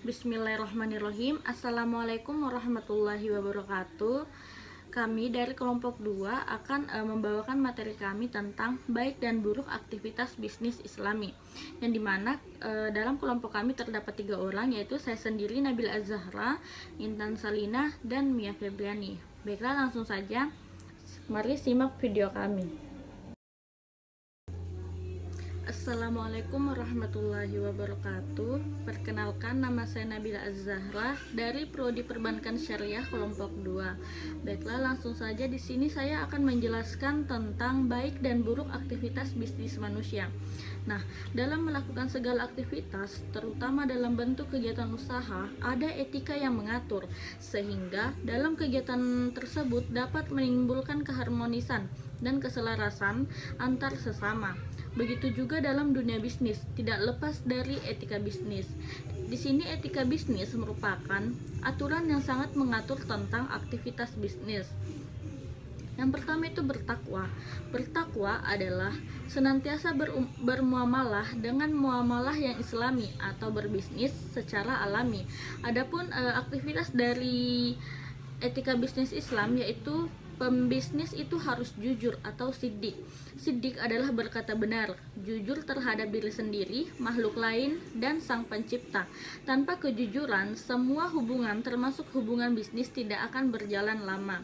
Bismillahirrahmanirrahim. Assalamualaikum warahmatullahi wabarakatuh. Kami dari kelompok 2 akan membawakan materi kami tentang baik dan buruk aktivitas bisnis Islami, yang dimana dalam kelompok kami terdapat 3 orang, yaitu saya sendiri, Nabila Az-Zahra, Intan Salina, dan Mia Febriani. Baiklah, langsung saja, mari simak video kami. Assalamualaikum warahmatullahi wabarakatuh. Perkenalkan, nama saya Nabila Az-Zahra dari Prodi Perbankan Syariah kelompok 2. Baiklah, langsung saja di sini saya akan menjelaskan tentang baik dan buruk aktivitas bisnis manusia. Nah, dalam melakukan segala aktivitas, terutama dalam bentuk kegiatan usaha, ada etika yang mengatur, sehingga dalam kegiatan tersebut dapat menimbulkan keharmonisan dan keselarasan antar sesama. Begitu juga dalam dunia bisnis, tidak lepas dari etika bisnis. Di sini etika bisnis merupakan aturan yang sangat mengatur tentang aktivitas bisnis. Yang pertama itu bertakwa. Bertakwa adalah senantiasa bermuamalah dengan muamalah yang islami atau berbisnis secara alami. Adapun aktivitas dari etika bisnis Islam yaitu pembisnis itu harus jujur atau siddiq. Siddiq adalah berkata benar, jujur terhadap diri sendiri, makhluk lain, dan sang pencipta. Tanpa kejujuran, semua hubungan termasuk hubungan bisnis tidak akan berjalan lama.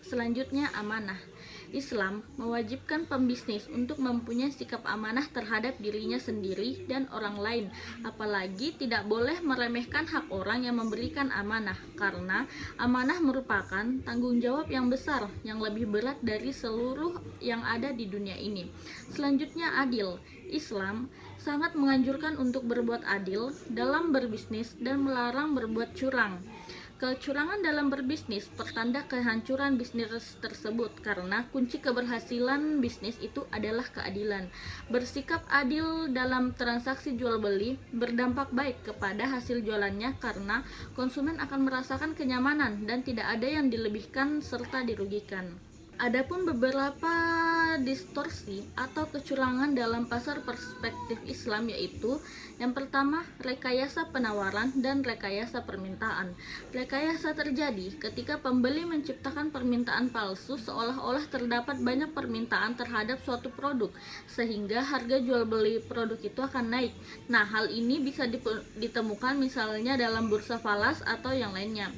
Selanjutnya, amanah. Islam mewajibkan pembisnis untuk mempunyai sikap amanah terhadap dirinya sendiri dan orang lain, apalagi tidak boleh meremehkan hak orang yang memberikan amanah, karena amanah merupakan tanggung jawab yang besar, yang lebih berat dari seluruh yang ada di dunia ini. Selanjutnya, adil. Islam sangat menganjurkan untuk berbuat adil dalam berbisnis dan melarang berbuat curang. Kecurangan dalam berbisnis pertanda kehancuran bisnis tersebut, karena kunci keberhasilan bisnis itu adalah keadilan. Bersikap adil dalam transaksi jual beli berdampak baik kepada hasil jualannya, karena konsumen akan merasakan kenyamanan dan tidak ada yang dilebihkan serta dirugikan. Adapun beberapa distorsi atau kecurangan dalam pasar perspektif Islam, yaitu yang pertama, rekayasa penawaran dan rekayasa permintaan. Rekayasa terjadi ketika pembeli menciptakan permintaan palsu seolah-olah terdapat banyak permintaan terhadap suatu produk, sehingga harga jual beli produk itu akan naik. Nah, hal ini bisa ditemukan misalnya dalam bursa falas atau yang lainnya.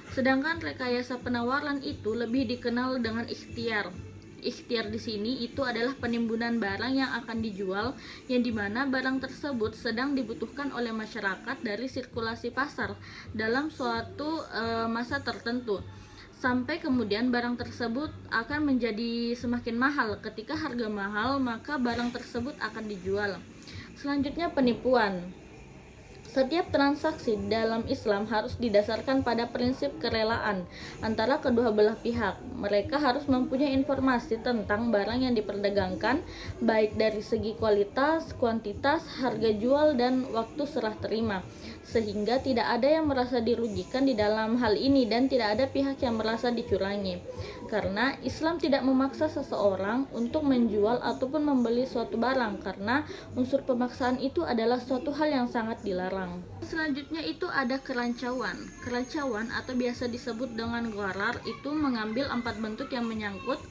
Sedangkan rekayasa penawaran itu lebih dikenal dengan ikhtiar. Ikhtiar di sini itu adalah penimbunan barang yang akan dijual, yang dimana barang tersebut sedang dibutuhkan oleh masyarakat dari sirkulasi pasar dalam suatu masa tertentu. Sampai kemudian barang tersebut akan menjadi semakin mahal. Ketika harga mahal, maka barang tersebut akan dijual. Selanjutnya, penipuan. Setiap transaksi dalam Islam harus didasarkan pada prinsip kerelaan antara kedua belah pihak. Mereka harus mempunyai informasi tentang barang yang diperdagangkan, baik dari segi kualitas, kuantitas, harga jual, dan waktu serah terima, sehingga tidak ada yang merasa dirugikan di dalam hal ini dan tidak ada pihak yang merasa dicurangi. Karena Islam tidak memaksa seseorang untuk menjual ataupun membeli suatu barang, karena unsur pemaksaan itu adalah suatu hal yang sangat dilarang. Selanjutnya itu ada kerancauan. Kerancauan atau biasa disebut dengan gharar itu mengambil 4 bentuk yang menyangkut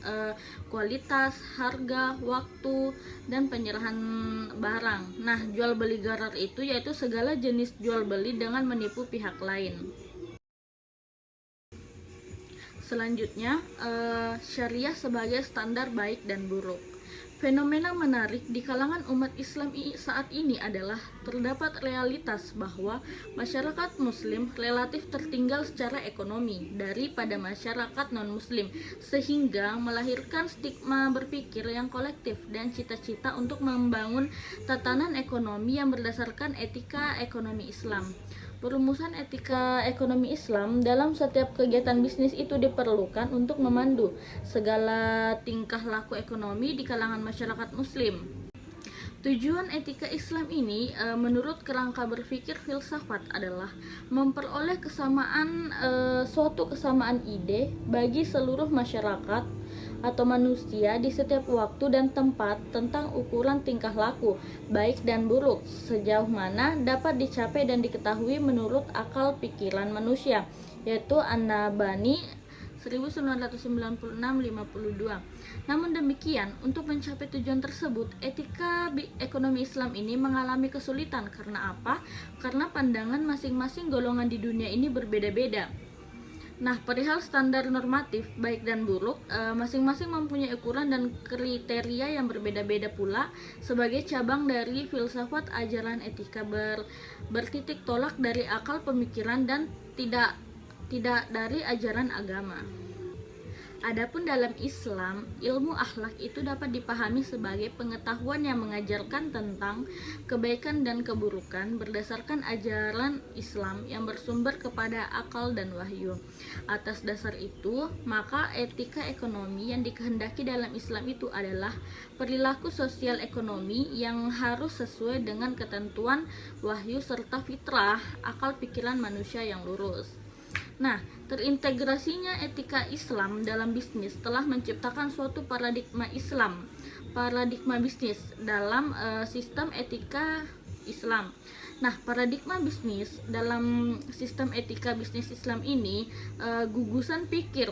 kualitas, harga, waktu, dan penyerahan barang. Nah, jual beli gharar itu yaitu segala jenis jual beli dengan menipu pihak lain. Selanjutnya, syariah sebagai standar baik dan buruk. Fenomena menarik di kalangan umat Islam saat ini adalah terdapat realitas bahwa masyarakat Muslim relatif tertinggal secara ekonomi daripada masyarakat non-Muslim, sehingga melahirkan stigma berpikir yang kolektif dan cita-cita untuk membangun tatanan ekonomi yang berdasarkan etika ekonomi Islam. Perumusan etika ekonomi Islam dalam setiap kegiatan bisnis itu diperlukan untuk memandu segala tingkah laku ekonomi di kalangan masyarakat Muslim. Tujuan etika Islam ini menurut kerangka berpikir filsafat adalah memperoleh kesamaan suatu kesamaan ide bagi seluruh masyarakat atau manusia di setiap waktu dan tempat tentang ukuran tingkah laku, baik dan buruk, sejauh mana dapat dicapai dan diketahui menurut akal pikiran manusia, yaitu An-Nabani 1996-52. Namun demikian, untuk mencapai tujuan tersebut, etika ekonomi Islam ini mengalami kesulitan. Karena apa? Karena pandangan masing-masing golongan di dunia ini berbeda-beda. Nah, perihal standar normatif baik dan buruk, masing-masing mempunyai ukuran dan kriteria yang berbeda-beda pula. Sebagai cabang dari filsafat, ajaran etika bertitik tolak dari akal pemikiran dan tidak dari ajaran agama. Adapun dalam Islam, ilmu akhlak itu dapat dipahami sebagai pengetahuan yang mengajarkan tentang kebaikan dan keburukan berdasarkan ajaran Islam yang bersumber kepada akal dan wahyu. Atas dasar itu, maka etika ekonomi yang dikehendaki dalam Islam itu adalah perilaku sosial ekonomi yang harus sesuai dengan ketentuan wahyu serta fitrah akal pikiran manusia yang lurus. Nah, terintegrasinya etika Islam dalam bisnis telah menciptakan suatu paradigma bisnis dalam sistem etika Islam. Nah, paradigma bisnis dalam sistem etika bisnis Islam ini gugusan pikir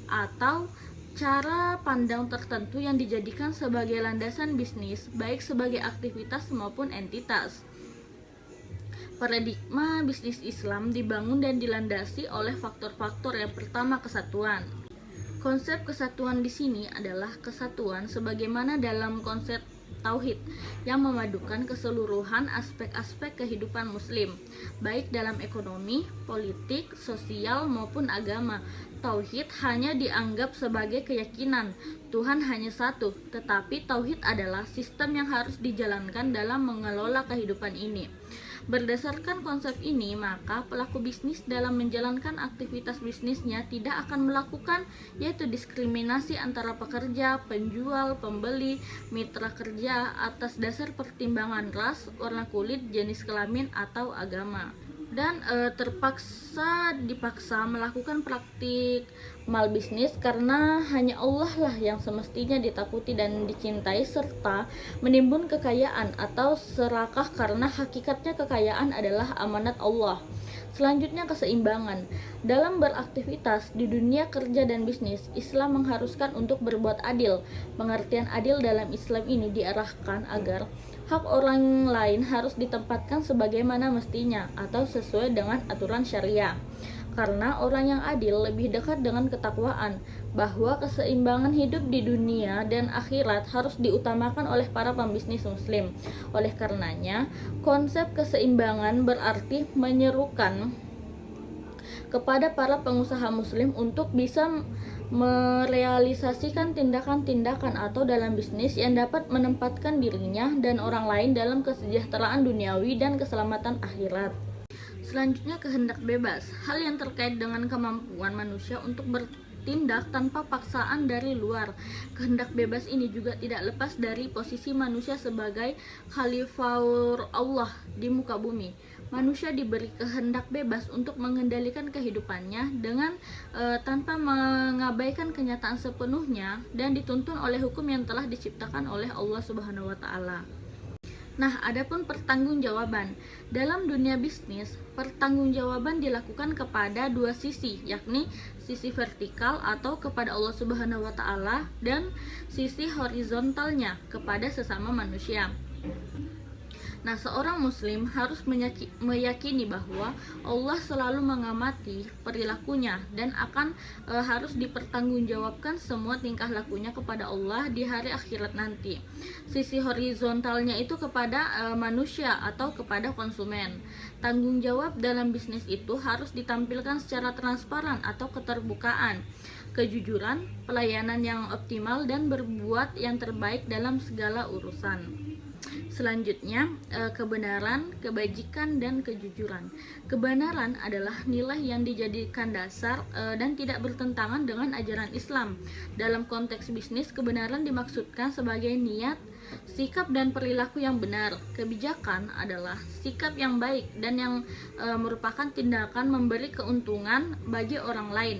atau cara pandang tertentu yang dijadikan sebagai landasan bisnis, baik sebagai aktivitas maupun entitas. Paradigma bisnis Islam dibangun dan dilandasi oleh faktor-faktor. Yang pertama, kesatuan. Konsep kesatuan di sini adalah kesatuan sebagaimana dalam konsep tauhid yang memadukan keseluruhan aspek-aspek kehidupan muslim, baik dalam ekonomi, politik, sosial maupun agama. Tauhid hanya dianggap sebagai keyakinan Tuhan hanya satu, tetapi tauhid adalah sistem yang harus dijalankan dalam mengelola kehidupan ini. Berdasarkan konsep ini, maka pelaku bisnis dalam menjalankan aktivitas bisnisnya tidak akan melakukan yaitu diskriminasi antara pekerja, penjual, pembeli, mitra kerja atas dasar pertimbangan ras, warna kulit, jenis kelamin, atau agama. Dan dipaksa melakukan praktik malbisnis karena hanya Allah lah yang semestinya ditakuti dan dicintai, serta menimbun kekayaan atau serakah karena hakikatnya kekayaan adalah amanat Allah. Selanjutnya, keseimbangan. Dalam beraktivitas di dunia kerja dan bisnis, Islam mengharuskan untuk berbuat adil. Pengertian adil dalam Islam ini diarahkan agar hak orang lain harus ditempatkan sebagaimana mestinya atau sesuai dengan aturan syariah. Karena orang yang adil lebih dekat dengan ketakwaan, bahwa keseimbangan hidup di dunia dan akhirat harus diutamakan oleh para pembisnis muslim. Oleh karenanya, konsep keseimbangan berarti menyerukan kepada para pengusaha muslim untuk bisa merealisasikan tindakan-tindakan atau dalam bisnis yang dapat menempatkan dirinya dan orang lain dalam kesejahteraan duniawi dan keselamatan akhirat. Selanjutnya, kehendak bebas. Hal yang terkait dengan kemampuan manusia untuk bertindak tanpa paksaan dari luar. Kehendak bebas ini juga tidak lepas dari posisi manusia sebagai khalifah Allah di muka bumi. Manusia diberi kehendak bebas untuk mengendalikan kehidupannya dengan tanpa mengabaikan kenyataan sepenuhnya dan dituntun oleh hukum yang telah diciptakan oleh Allah Subhanahu wa taala. Nah, adapun pertanggungjawaban. Dalam dunia bisnis, pertanggungjawaban dilakukan kepada dua sisi, yakni sisi vertikal atau kepada Allah Subhanahu wa taala dan sisi horizontalnya kepada sesama manusia. Nah, seorang muslim harus meyakini bahwa Allah selalu mengamati perilakunya dan akan harus dipertanggungjawabkan semua tingkah lakunya kepada Allah di hari akhirat nanti. Sisi horizontalnya itu kepada manusia atau kepada konsumen. Tanggung jawab dalam bisnis itu harus ditampilkan secara transparan atau keterbukaan, kejujuran, pelayanan yang optimal, dan berbuat yang terbaik dalam segala urusan. Selanjutnya, kebenaran, kebajikan, dan kejujuran. Kebenaran adalah nilai yang dijadikan dasar dan tidak bertentangan dengan ajaran Islam. Dalam konteks bisnis, kebenaran dimaksudkan sebagai niat, sikap, dan perilaku yang benar. Kebijakan adalah sikap yang baik dan yang merupakan tindakan memberi keuntungan bagi orang lain.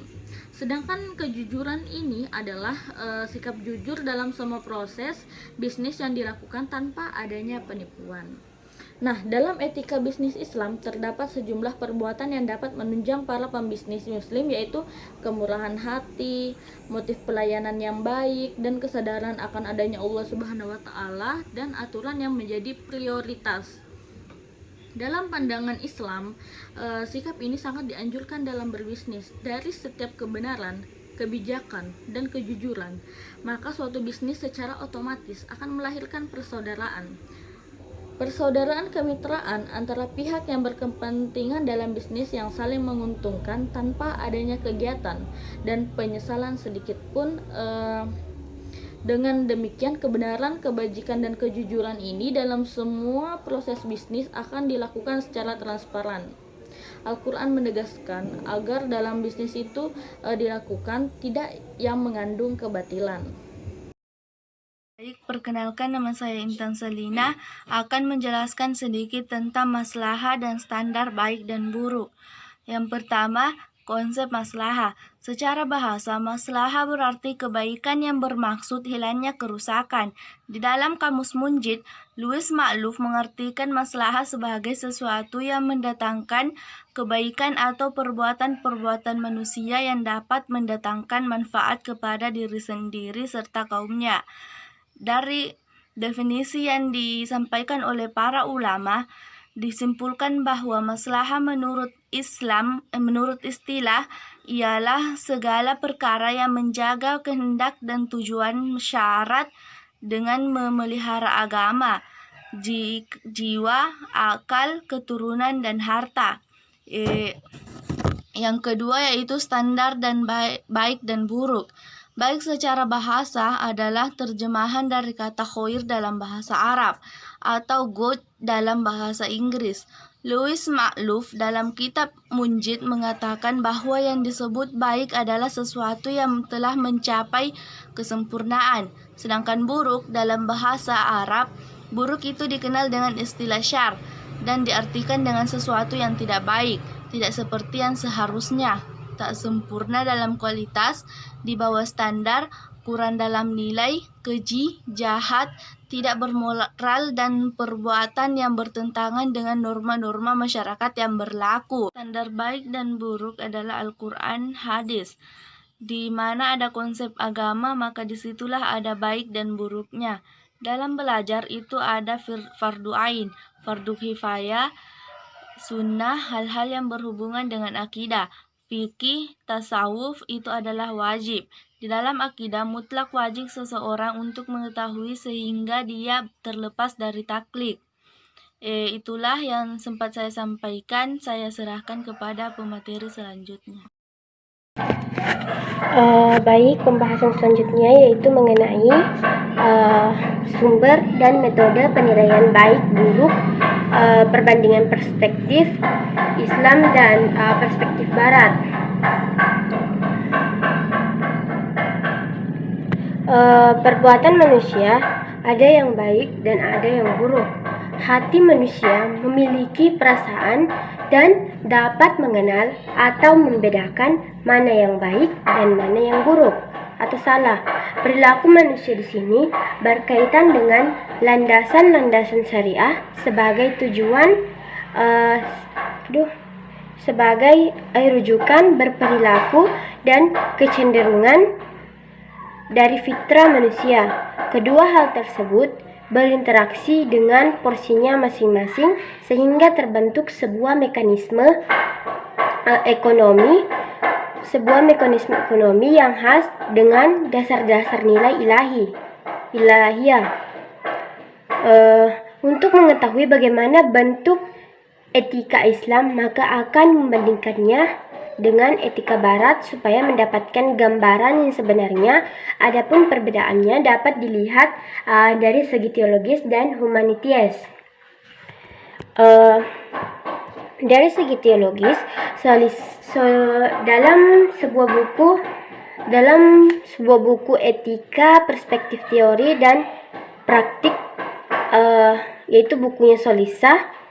Sedangkan kejujuran ini adalah sikap jujur dalam semua proses bisnis yang dilakukan tanpa adanya penipuan. Nah, dalam etika bisnis Islam terdapat sejumlah perbuatan yang dapat menunjang para pembisnis muslim, yaitu kemurahan hati, motif pelayanan yang baik, dan kesadaran akan adanya Allah Subhanahu wa taala dan aturan yang menjadi prioritas. Dalam pandangan Islam, sikap ini sangat dianjurkan dalam berbisnis. Dari setiap kebenaran, kebijakan, dan kejujuran, maka suatu bisnis secara otomatis akan melahirkan persaudaraan. Persaudaraan kemitraan antara pihak yang berkepentingan dalam bisnis yang saling menguntungkan tanpa adanya kegiatan dan penyesalan sedikit pun. Dengan demikian, kebenaran, kebajikan, dan kejujuran ini dalam semua proses bisnis akan dilakukan secara transparan. Al-Quran menegaskan agar dalam bisnis itu dilakukan tidak yang mengandung kebatilan. Baik, perkenalkan, nama saya Intan Selina, akan menjelaskan sedikit tentang maslahah dan standar baik dan buruk. Yang pertama, konsep maslahah. Secara bahasa, maslahah berarti kebaikan yang bermaksud hilangnya kerusakan. Di dalam Kamus Munjid, Louis Ma'luf mengartikan maslahah sebagai sesuatu yang mendatangkan kebaikan atau perbuatan-perbuatan manusia yang dapat mendatangkan manfaat kepada diri sendiri serta kaumnya. Dari definisi yang disampaikan oleh para ulama, disimpulkan bahwa maslahah menurut istilah ialah segala perkara yang menjaga kehendak dan tujuan syarat dengan memelihara agama, jiwa, akal, keturunan, dan harta. Yang kedua yaitu standar dan baik dan buruk. Baik secara bahasa adalah terjemahan dari kata khair dalam bahasa Arab atau good dalam bahasa Inggris. Louis Ma'luf dalam kitab Munjid mengatakan bahwa yang disebut baik adalah sesuatu yang telah mencapai kesempurnaan. Sedangkan buruk dalam bahasa Arab, buruk itu dikenal dengan istilah syarr dan diartikan dengan sesuatu yang tidak baik, tidak seperti yang seharusnya, tak sempurna dalam kualitas, di bawah standar, kurang dalam nilai, keji, jahat, tidak bermoral, dan perbuatan yang bertentangan dengan norma-norma masyarakat yang berlaku. Standar baik dan buruk adalah Al-Quran, hadis. Di mana ada konsep agama, maka disitulah ada baik dan buruknya. Dalam belajar itu ada fardu ain, fardu kifayah, sunnah, hal-hal yang berhubungan dengan akidah. Fikih, tasawuf itu adalah wajib. Di dalam akidah mutlak wajib seseorang untuk mengetahui sehingga dia terlepas dari taklid. Itulah yang sempat saya sampaikan. Saya serahkan kepada pemateri selanjutnya. Baik, pembahasan selanjutnya yaitu mengenai sumber dan metode penilaian baik buruk, perbandingan perspektif Islam dan perspektif Barat. Perbuatan manusia ada yang baik dan ada yang buruk. Hati manusia memiliki perasaan dan dapat mengenal atau membedakan mana yang baik dan mana yang buruk atau salah. Perilaku manusia di sini berkaitan dengan landasan-landasan syariah sebagai tujuan sebagai rujukan berperilaku dan kecenderungan dari fitrah manusia. Kedua hal tersebut berinteraksi dengan porsinya masing-masing sehingga terbentuk sebuah mekanisme ekonomi yang khas dengan dasar-dasar nilai ilahiyah. Untuk mengetahui bagaimana bentuk etika Islam, maka akan membandingkannya dengan etika Barat supaya mendapatkan gambaran yang sebenarnya. Adapun perbedaannya dapat dilihat dari segi teologis dan humanities. Dari segi teologis, dalam sebuah buku etika, perspektif teori dan praktik, yaitu bukunya Solisah,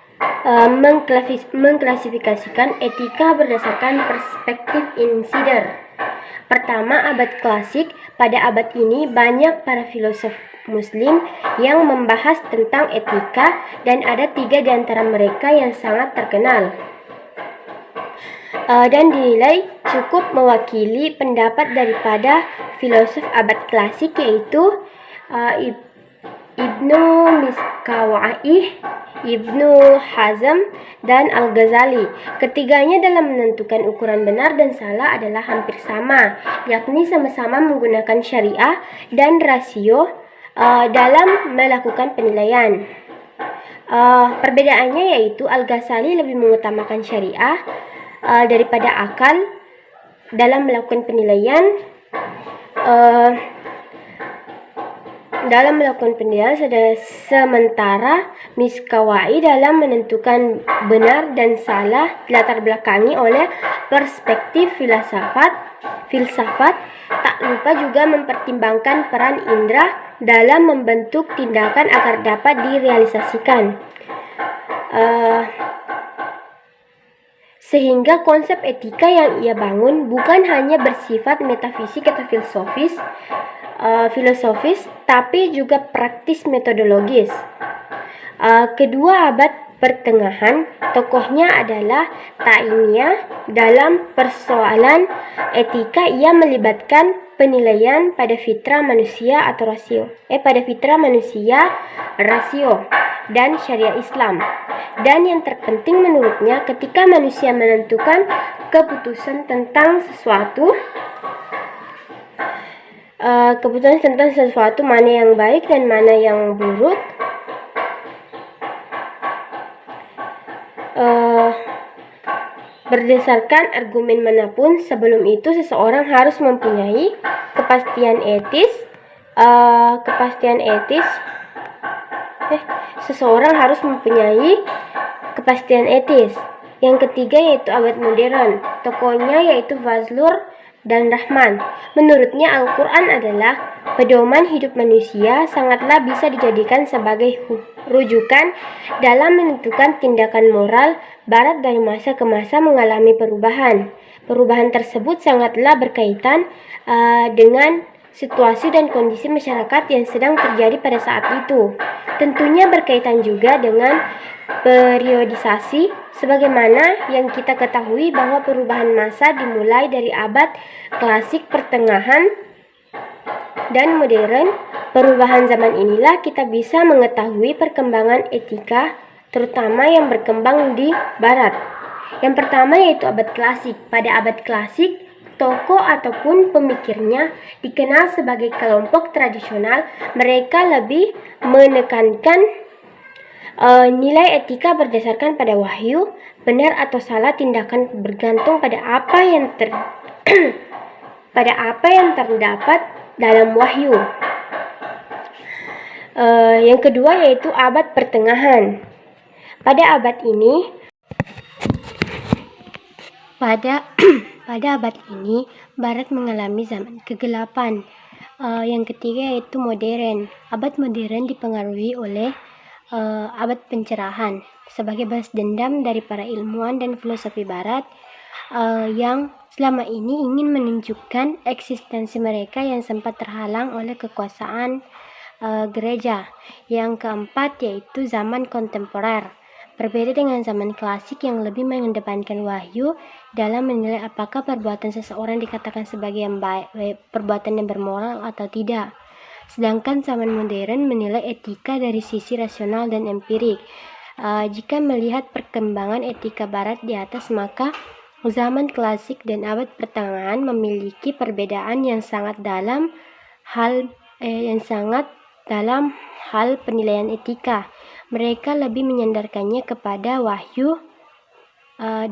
mengklasifikasikan etika berdasarkan perspektif insider. Pertama, abad klasik. Pada abad ini banyak para filosof Muslim yang membahas tentang etika dan ada 3 di antara mereka yang sangat terkenal dan dinilai cukup mewakili pendapat daripada filosof abad klasik, yaitu Ibnu Miskawa'ih, Ibnu Hazm, dan Al-Ghazali. Ketiganya dalam menentukan ukuran benar dan salah adalah hampir sama, yakni sama-sama menggunakan syariah dan rasio dalam melakukan penilaian. Perbedaannya yaitu Al-Ghazali lebih mengutamakan syariah daripada akal dalam melakukan penilaian. Sementara Miskawai dalam menentukan benar dan salah dilatar belakangi oleh perspektif filsafat, tak lupa juga mempertimbangkan peran indera dalam membentuk tindakan agar dapat direalisasikan. Sehingga konsep etika yang ia bangun bukan hanya bersifat metafisik atau filosofis, tapi juga praktis metodologis. Kedua abad pertengahan, tokohnya adalah Taimiyah. Dalam persoalan etika, ia melibatkan penilaian pada fitrah manusia rasio dan syariah Islam. Dan yang terpenting menurutnya, ketika manusia menentukan keputusan tentang sesuatu, mana yang baik dan mana yang buruk, berdasarkan argumen manapun, sebelum itu seseorang harus mempunyai kepastian etis. Yang ketiga yaitu abad modern. Tokohnya yaitu Fazlur dan Rahman. Menurutnya Al-Quran adalah pedoman hidup manusia, sangatlah bisa dijadikan sebagai rujukan dalam menentukan tindakan moral. Barat dari masa ke masa mengalami perubahan. Perubahan tersebut sangatlah berkaitan dengan situasi dan kondisi masyarakat yang sedang terjadi pada saat itu. Tentunya berkaitan juga dengan periodisasi, sebagaimana yang kita ketahui bahwa perubahan masa dimulai dari abad klasik, pertengahan, dan modern. Perubahan zaman inilah kita bisa mengetahui perkembangan etika, terutama yang berkembang di Barat. Yang pertama yaitu abad klasik. Pada abad klasik, tokoh ataupun pemikirnya dikenal sebagai kelompok tradisional. Mereka lebih menekankan nilai etika berdasarkan pada wahyu. Benar atau salah tindakan bergantung pada apa yang terdapat dalam wahyu. Yang kedua yaitu abad pertengahan. Pada abad ini Barat mengalami zaman kegelapan. Yang ketiga yaitu modern. Abad modern dipengaruhi oleh abad pencerahan sebagai balas dendam dari para ilmuwan dan filosofi Barat yang selama ini ingin menunjukkan eksistensi mereka yang sempat terhalang oleh kekuasaan gereja. Yang keempat yaitu zaman kontemporer. Berbeda dengan zaman klasik yang lebih mengedepankan wahyu dalam menilai apakah perbuatan seseorang dikatakan sebagai perbuatan yang bermoral atau tidak. Sedangkan zaman modern menilai etika dari sisi rasional dan empirik. Jika melihat perkembangan etika Barat di atas, maka zaman klasik dan abad pertengahan memiliki perbedaan yang sangat dalam hal penilaian etika. Mereka lebih menyandarkannya kepada wahyu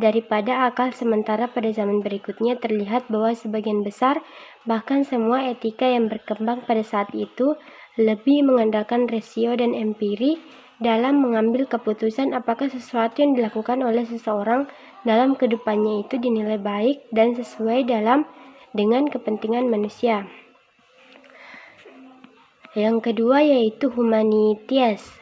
daripada akal, sementara pada zaman berikutnya terlihat bahwa sebagian besar, bahkan semua etika yang berkembang pada saat itu lebih mengandalkan rasio dan empiri dalam mengambil keputusan apakah sesuatu yang dilakukan oleh seseorang dalam kehidupannya itu dinilai baik dan sesuai dengan kepentingan manusia. Yang kedua yaitu humanities.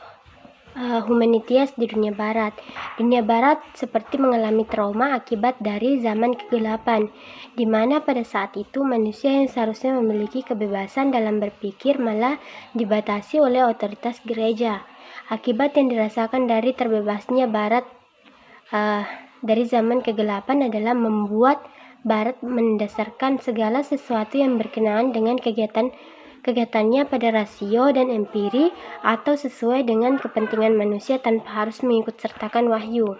humanities di dunia barat. Dunia barat seperti mengalami trauma akibat dari zaman kegelapan, di mana pada saat itu manusia yang seharusnya memiliki kebebasan dalam berpikir malah dibatasi oleh otoritas gereja. Akibat yang dirasakan dari terbebasnya barat dari zaman kegelapan adalah membuat barat mendasarkan segala sesuatu yang berkenaan dengan kegiatannya pada rasio dan empiri atau sesuai dengan kepentingan manusia tanpa harus mengikut sertakan wahyu.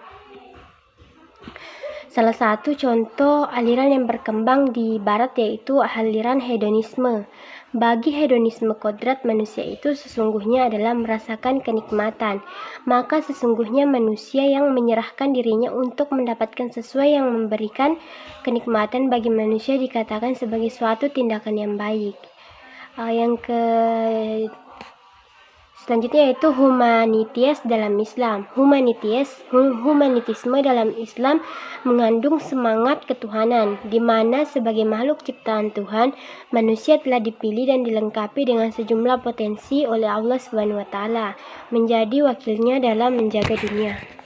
Salah satu contoh aliran yang berkembang di barat yaitu aliran hedonisme. Bagi hedonisme kodrat manusia itu sesungguhnya adalah merasakan kenikmatan. Maka sesungguhnya manusia yang menyerahkan dirinya untuk mendapatkan sesuai yang memberikan kenikmatan bagi manusia dikatakan sebagai suatu tindakan yang baik. Selanjutnya yaitu humanities dalam Islam. Humanitisme dalam Islam mengandung semangat ketuhanan, di mana sebagai makhluk ciptaan Tuhan, manusia telah dipilih dan dilengkapi dengan sejumlah potensi oleh Allah SWT menjadi wakilnya dalam menjaga dunia.